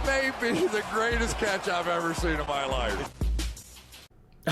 That may be the greatest catch I've ever seen in my life.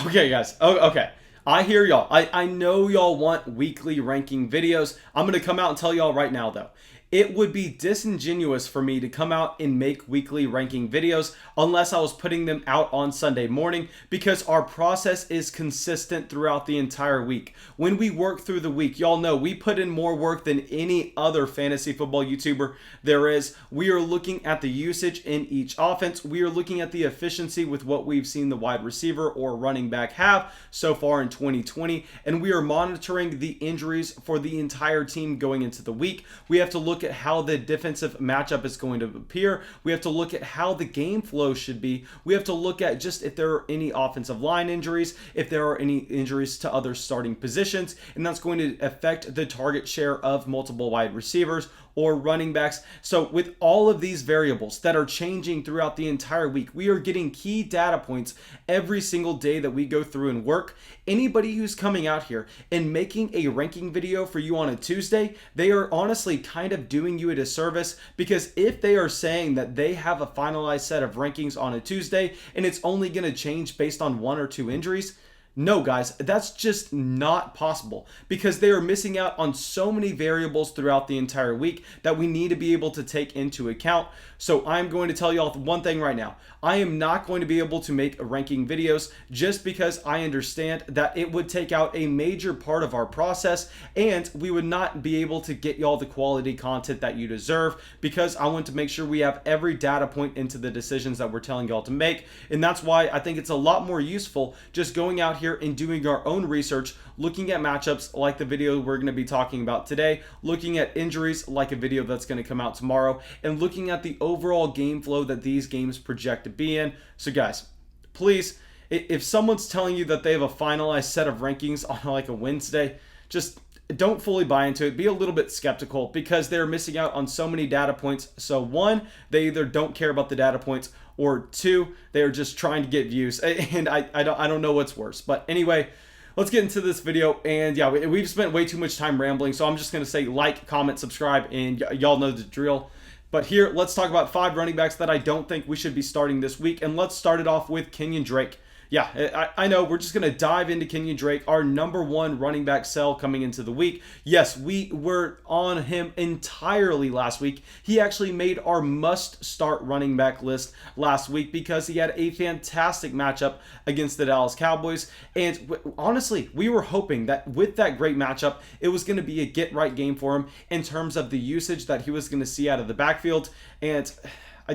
Okay, guys. Okay. I hear y'all. I know y'all want weekly ranking videos. I'm going to come out and tell y'all right now, though. It would be disingenuous for me to come out and make weekly ranking videos unless I was putting them out on Sunday morning, because our process is consistent throughout the entire week. When we work through the week, y'all know we put in more work than any other fantasy football YouTuber there is. We are looking at the usage in each offense. We are looking at the efficiency with what we've seen the wide receiver or running back have so far in 2020, and we are monitoring the injuries for the entire team going into the week. We have to look at how the defensive matchup is going to appear. We have to look at how the game flow should be. We have to look at just if there are any offensive line injuries, if there are any injuries to other starting positions, and that's going to affect the target share of multiple wide receivers or running backs. So with all of these variables that are changing throughout the entire week, we are getting key data points every single day that we go through and work. Anybody who's coming out here and making a ranking video for you on a Tuesday, they are honestly kind of doing you a disservice, because if they are saying that they have a finalized set of rankings on a Tuesday and it's only going to change based on 1 or 2 injuries, no, guys, that's just not possible, because they are missing out on so many variables throughout the entire week that we need to be able to take into account. So I'm going to tell y'all one thing right now. I am not going to be able to make ranking videos just because I understand that it would take out a major part of our process, and we would not be able to get y'all the quality content that you deserve, because I want to make sure we have every data point into the decisions that we're telling y'all to make. And that's why I think it's a lot more useful just going out here and doing our own research, looking at matchups like the video we're going to be talking about today, looking at injuries like a video that's going to come out tomorrow, and looking at the overall game flow that these games project to be in. So guys, please, if someone's telling you that they have a finalized set of rankings on like a Wednesday, just don't fully buy into it. Be a little bit skeptical, because they're missing out on so many data points. So 1, they either don't care about the data points, or 2, they're just trying to get views. And I don't know what's worse. But anyway, let's get into this video. And yeah, we've spent way too much time rambling, so I'm just going to say like, comment, subscribe, and y'all know the drill. But here, let's talk about 5 running backs that I don't think we should be starting this week. And let's start it off with Kenyan Drake. Yeah, I know we're just going to dive into Kenyan Drake, our #1 running back sell coming into the week. Yes, we were on him entirely last week. He actually made our must-start running back list last week because he had a fantastic matchup against the Dallas Cowboys. And honestly, we were hoping that with that great matchup, it was going to be a get-right game for him in terms of the usage that he was going to see out of the backfield. And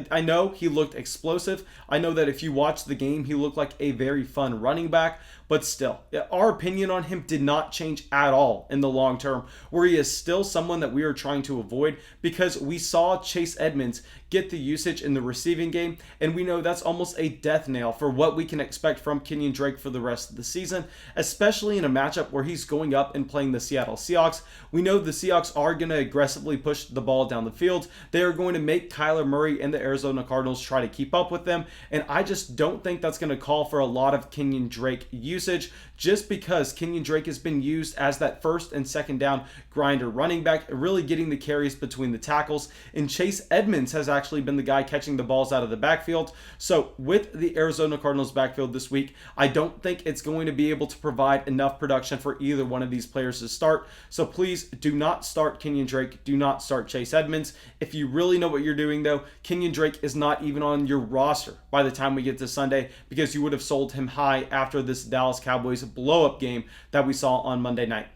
I know he looked explosive. I know that if you watch the game, he looked like a very fun running back. But still, our opinion on him did not change at all in the long term, where he is still someone that we are trying to avoid, because we saw Chase Edmonds get the usage in the receiving game, and we know that's almost a death nail for what we can expect from Kenyan Drake for the rest of the season, especially in a matchup where he's going up and playing the Seattle Seahawks. We know the Seahawks are going to aggressively push the ball down the field. They are going to make Kyler Murray and the Arizona Cardinals try to keep up with them, and I just don't think that's going to call for a lot of Kenyan Drake usage, just because Kenyan Drake has been used as that first and second down grinder running back, really getting the carries between the tackles, and Chase Edmonds has actually been the guy catching the balls out of the backfield. So with the Arizona Cardinals backfield this week, I don't think it's going to be able to provide enough production for either one of these players to start. So please do not start Kenyan Drake. Do not start Chase Edmonds. If you really know what you're doing, though, Kenyan Drake is not even on your roster by the time we get to Sunday, because you would have sold him high after this Dallas Cowboys blow-up game that we saw on Monday night.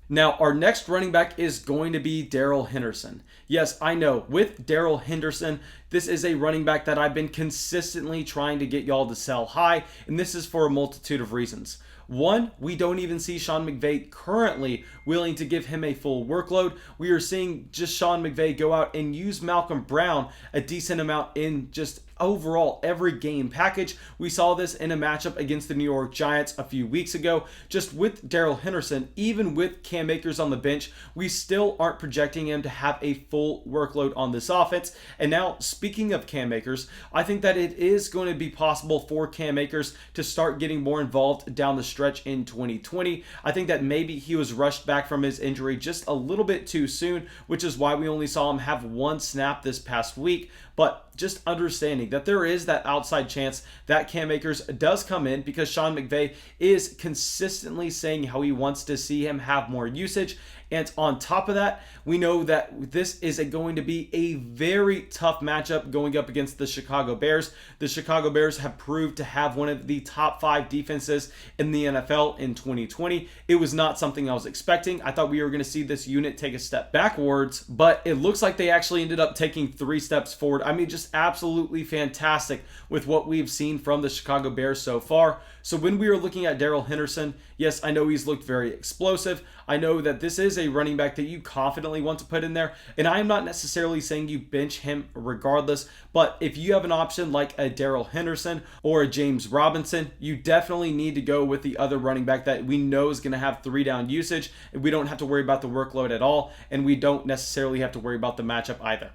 Now, our next running back is going to be Darrell Henderson. Yes, I know, with Darrell Henderson, this is a running back that I've been consistently trying to get y'all to sell high, and this is for a multitude of reasons. 1, we don't even see Sean McVay currently willing to give him a full workload. We are seeing just Sean McVay go out and use Malcolm Brown a decent amount in just overall every game package. We saw this in a matchup against the New York Giants a few weeks ago. Just with Darrell Henderson, even with Cam Akers on the bench, we still aren't projecting him to have a full workload on this offense. And now, speaking of Cam Akers, I think that it is going to be possible for Cam Akers to start getting more involved down the stretch in 2020. I think that maybe he was rushed back from his injury just a little bit too soon, which is why we only saw him have 1 snap this past week. But just understanding that there is that outside chance that Cam Akers does come in, because Sean McVay is consistently saying how he wants to see him have more usage. And on top of that, we know that this is going to be a very tough matchup going up against the Chicago Bears. The Chicago Bears have proved to have one of the top 5 defenses in the NFL in 2020. It was not something I was expecting. I thought we were going to see this unit take a step backwards, but it looks like they actually ended up taking 3 steps forward. I mean, just absolutely fantastic with what we've seen from the Chicago Bears so far. So when we are looking at Darrell Henderson, yes, I know he's looked very explosive. I know that this is a running back that you confidently want to put in there, and I am not necessarily saying you bench him regardless, but if you have an option like a Darrell Henderson or a James Robinson, you definitely need to go with the other running back that we know is going to have 3 down usage, and we don't have to worry about the workload at all, and we don't necessarily have to worry about the matchup either.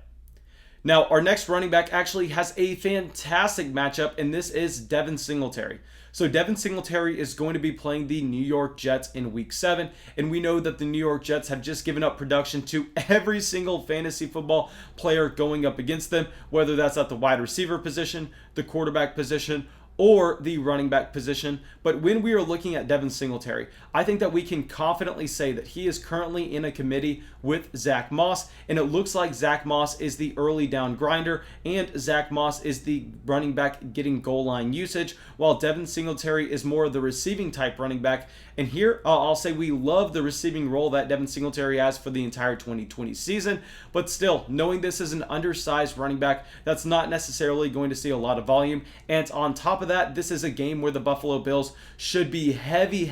Now, our next running back actually has a fantastic matchup, and this is Devin Singletary. So Devin Singletary is going to be playing the New York Jets in Week 7, and we know that the New York Jets have just given up production to every single fantasy football player going up against them, whether that's at the wide receiver position, the quarterback position, or the running back position. But when we are looking at Devin Singletary, I think that we can confidently say that he is currently in a committee with Zach Moss, and it looks like Zach Moss is the early down grinder, and Zach Moss is the running back getting goal line usage, while Devin Singletary is more of the receiving type running back. And here, I'll say we love the receiving role that Devin Singletary has for the entire 2020 season, but still, knowing this is an undersized running back, that's not necessarily going to see a lot of volume. And on top of that, this is a game where the Buffalo Bills should be heavy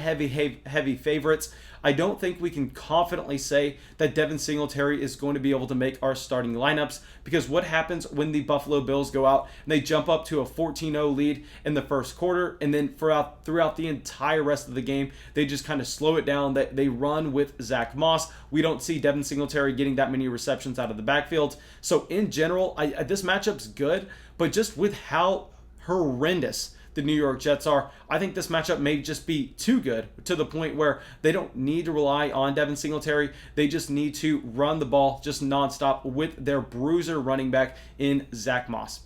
favorites. I don't think we can confidently say that Devin Singletary is going to be able to make our starting lineups, because what happens when the Buffalo Bills go out and they jump up to a 14-0 lead in the first quarter, and then throughout the entire rest of the game, they just kind of slow it down. They run with Zach Moss. We don't see Devin Singletary getting that many receptions out of the backfield. So in general, this matchup's good, but just with how horrendous the New York Jets are, I think this matchup may just be too good, to the point where they don't need to rely on Devin Singletary. They just need to run the ball just nonstop with their bruiser running back in Zach Moss.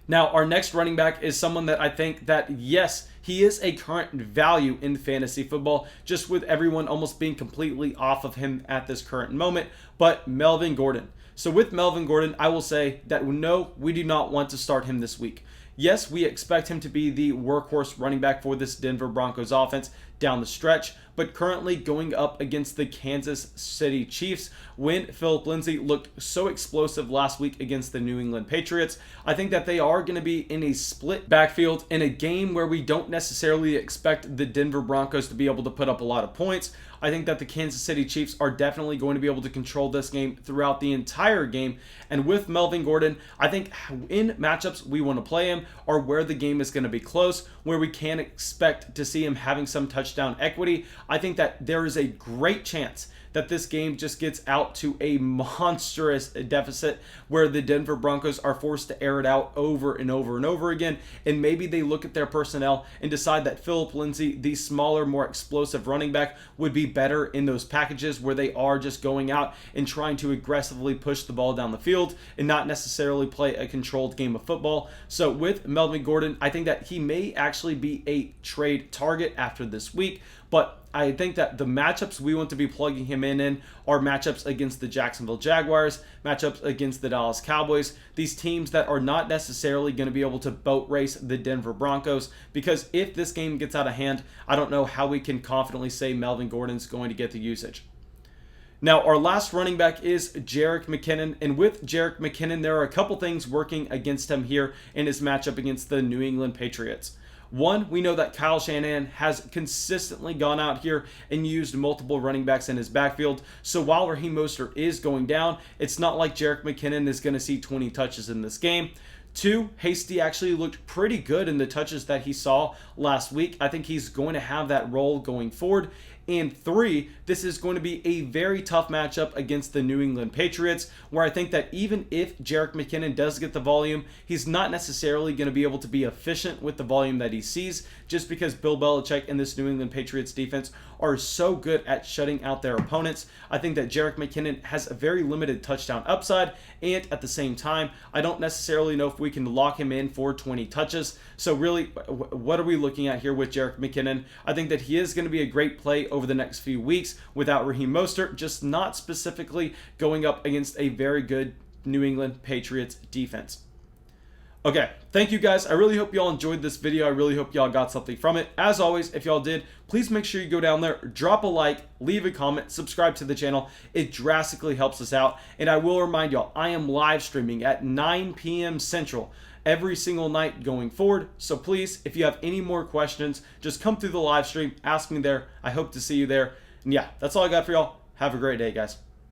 Now, our next running back is someone that I think that, yes, he is a current value in fantasy football, just with everyone almost being completely off of him at this current moment, but Melvin Gordon. So with Melvin Gordon, I will say that no, we do not want to start him this week. Yes, we expect him to be the workhorse running back for this Denver Broncos offense down the stretch, but currently going up against the Kansas City Chiefs, when Philip Lindsay looked so explosive last week against the New England Patriots, I think that they are going to be in a split backfield in a game where we don't necessarily expect the Denver Broncos to be able to put up a lot of points. I think that the Kansas City Chiefs are definitely going to be able to control this game throughout the entire game. And with Melvin Gordon, I think in matchups we want to play him are where the game is going to be close, where we can expect to see him having some touchdown equity. I think that there is a great chance that this game just gets out to a monstrous deficit, where the Denver Broncos are forced to air it out over and over and over again, and maybe they look at their personnel and decide that Philip Lindsay, the smaller, more explosive running back, would be better in those packages where they are just going out and trying to aggressively push the ball down the field and not necessarily play a controlled game of football. So with Melvin Gordon, I think that he may actually be a trade target after this week, but I think that the matchups we want to be plugging him in are matchups against the Jacksonville Jaguars, matchups against the Dallas Cowboys, these teams that are not necessarily going to be able to boat race the Denver Broncos, because if this game gets out of hand, I don't know how we can confidently say Melvin Gordon's going to get the usage. Now, our last running back is Jerick Mckinnon, and with Jerick McKinnon, there are a couple things working against him here in his matchup against the New England Patriots. One, we know that Kyle Shanahan has consistently gone out here and used multiple running backs in his backfield. So while Raheem Mostert is going down, it's not like Jerick McKinnon is going to see 20 touches in this game. Two, Hasty actually looked pretty good in the touches that he saw last week. I think he's going to have that role going forward. And 3, this is going to be a very tough matchup against the New England Patriots, where I think that even if Jerick McKinnon does get the volume, he's not necessarily going to be able to be efficient with the volume that he sees, just because Bill Belichick and this New England Patriots defense are so good at shutting out their opponents. I think that Jerick McKinnon has a very limited touchdown upside, and at the same time, I don't necessarily know if we can lock him in for 20 touches. So really, what are we looking at here with Jerick McKinnon? I think that he is going to be a great play over the next few weeks without Raheem Mostert, just not specifically going up against a very good New England Patriots defense. Okay, thank you guys. I really hope y'all enjoyed this video. I really hope y'all got something from it. As always, if y'all did, please make sure you go down there, drop a like, leave a comment, subscribe to the channel. It drastically helps us out. And I will remind y'all, I am live streaming at 9 p.m. Central every single night going forward. So please, if you have any more questions, just come through the live stream, ask me there. I hope to see you there. And yeah, that's all I got for y'all. Have a great day, guys.